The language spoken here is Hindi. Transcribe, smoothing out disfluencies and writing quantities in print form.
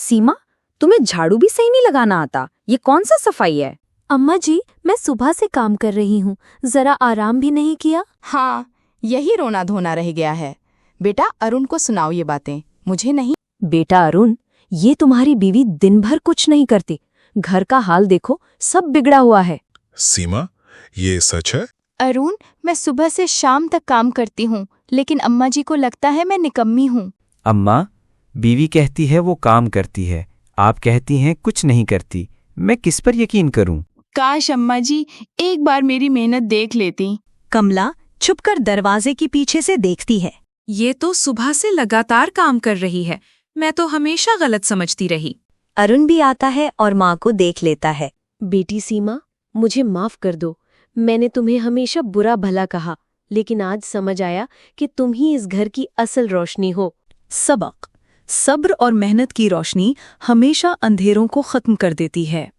सीमा, तुम्हें झाड़ू भी सही नहीं लगाना आता। ये कौन सा सफाई है? अम्मा जी, मैं सुबह से काम कर रही हूँ, जरा आराम भी नहीं किया। हाँ, यही रोना धोना रह गया है। बेटा अरुण को सुनाओ ये बातें, मुझे नहीं। बेटा अरुण, ये तुम्हारी बीवी दिन भर कुछ नहीं करती। घर का हाल देखो, सब बिगड़ा हुआ है। सीमा, ये सच है? अरुण, मैं सुबह से शाम तक काम करती हूँ, लेकिन अम्मा जी को लगता है मैं निकम्मी हूँ। अम्मा, बीवी कहती है वो काम करती है, आप कहती हैं कुछ नहीं करती। मैं किस पर यकीन करूं? काश अम्मा जी एक बार मेरी मेहनत देख लेती। कमला छुपकर दरवाजे के पीछे से देखती है। ये तो सुबह से लगातार काम कर रही है। मैं तो हमेशा गलत समझती रही। अरुण भी आता है और माँ को देख लेता है। बेटी सीमा, मुझे माफ कर दो। मैंने तुम्हें हमेशा बुरा भला कहा, लेकिन आज समझ आया कि तुम ही इस घर की असल रोशनी हो। सबक, सब्र और मेहनत की रोशनी हमेशा अंधेरों को खत्म कर देती है।